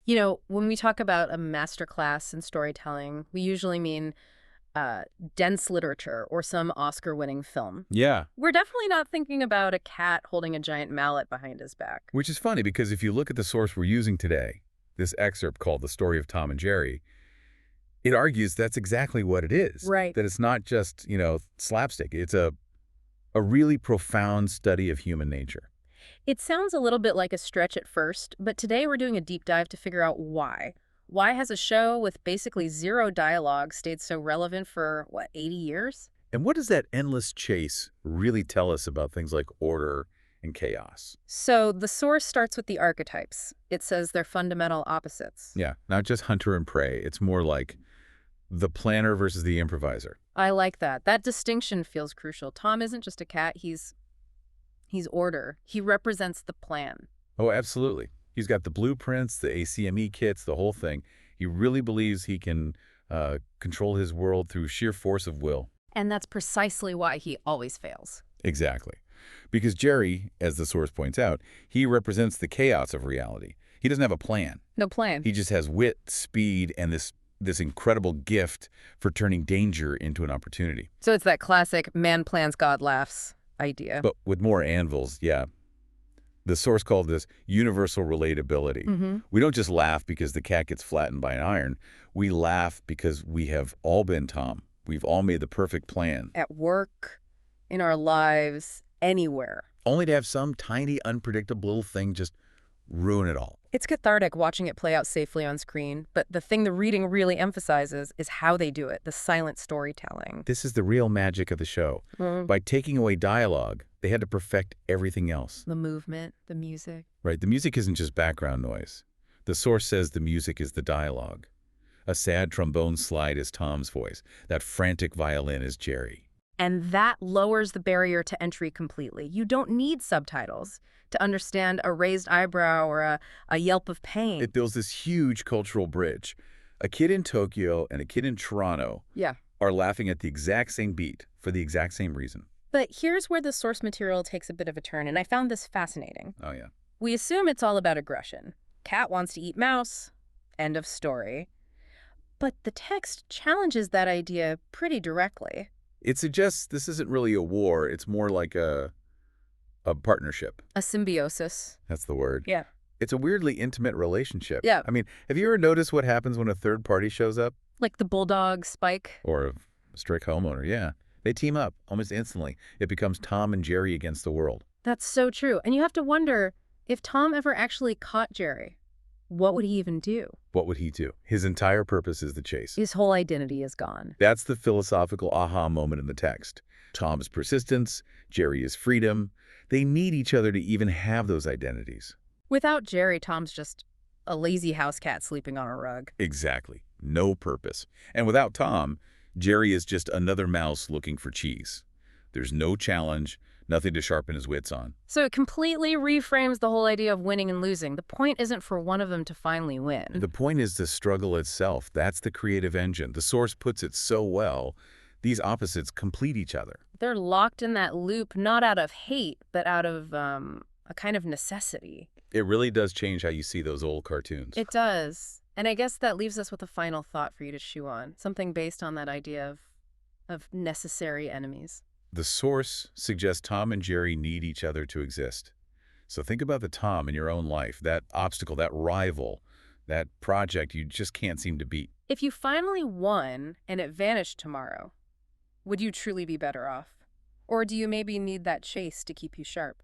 When we talk about a masterclass in storytelling, we usually mean dense literature or some Oscar-winning film. Yeah, We're definitely not thinking about a cat holding a giant mallet behind his back. which is funny because if you look at the source we're using today, this excerpt called The Story of Tom and Jerry, it argues that's exactly what it is. Right. That it's not just, slapstick. It's a really profound study of human nature. It sounds a little bit like a stretch at first, but today we're doing a deep dive to figure out why. Why has a show with basically zero dialogue stayed so relevant for, 80 years? And what does that endless chase really tell us about things like order and chaos? So the source starts with the archetypes. It says they're fundamental opposites. Yeah, not just hunter and prey. It's more like the planner versus the improviser. I like that. That distinction feels crucial. Tom isn't just a cat, he's order. He represents the plan. Oh, absolutely. He's got the blueprints, the ACME kits, the whole thing. He really believes he can control his world through sheer force of will. And that's precisely why he always fails. Exactly. Because Jerry, as the source points out, he represents the chaos of reality. He doesn't have a plan. No plan. He just has wit, speed, and this incredible gift for turning danger into an opportunity. So it's that classic man plans, God laughs idea. But with more anvils, yeah. The source called this universal relatability. We don't just laugh because the cat gets flattened by an iron. We laugh because we have all been Tom. We've all made the perfect plan, At work, in our lives, anywhere. only to have some tiny, unpredictable little thing just ruin it all. It's cathartic watching it play out safely on screen, but the thing the reading really emphasizes is how they do it, the silent storytelling. This is the real magic of the show. By taking away dialogue, they had to perfect everything else. The movement, the music. Right? The music isn't just background noise. The source says the music is the dialogue. A sad trombone slide is Tom's voice. That frantic violin is Jerry. And that lowers the barrier to entry completely. You don't need subtitles to understand a raised eyebrow or a yelp of pain. It builds this huge cultural bridge. A kid in Tokyo and a kid in Toronto Yeah. are laughing at the exact same beat for the exact same reason. But here's where the source material takes a bit of a turn, and I found this fascinating. Oh, yeah. We assume it's all about aggression. Cat wants to eat mouse. End of story. But the text challenges that idea pretty directly. It suggests this isn't really a war. It's more like a partnership. A symbiosis. That's the word. Yeah. It's a weirdly intimate relationship. Yeah. I mean, have you ever noticed what happens when a third party shows up? Like the bulldog, Spike. Or a strict homeowner, yeah. They team up almost instantly. It becomes Tom and Jerry against the world. That's so true. And you have to wonder, if Tom ever actually caught Jerry, what would he even do? What would he do? His entire purpose is the chase. His whole identity is gone. That's the philosophical aha moment in the text. Tom's persistence, Jerry is freedom. They need each other to even have those identities. Without Jerry, Tom's just a lazy house cat sleeping on a rug. Exactly. No purpose. And without Tom, Jerry is just another mouse looking for cheese. There's no challenge, nothing to sharpen his wits on. So it completely reframes the whole idea of winning and losing. The point isn't for one of them to finally win. The point is the struggle itself. That's the creative engine. The source puts it so well. These opposites complete each other. They're locked in that loop, not out of hate, but out of a kind of necessity. It really does change how you see those old cartoons. It does. And I guess that leaves us with a final thought for you to chew on, something based on that idea of necessary enemies. The source suggests Tom and Jerry need each other to exist. So think about the Tom in your own life, that obstacle, that rival, that project you just can't seem to beat. If you finally won and it vanished tomorrow, would you truly be better off? Or do you maybe need that chase to keep you sharp?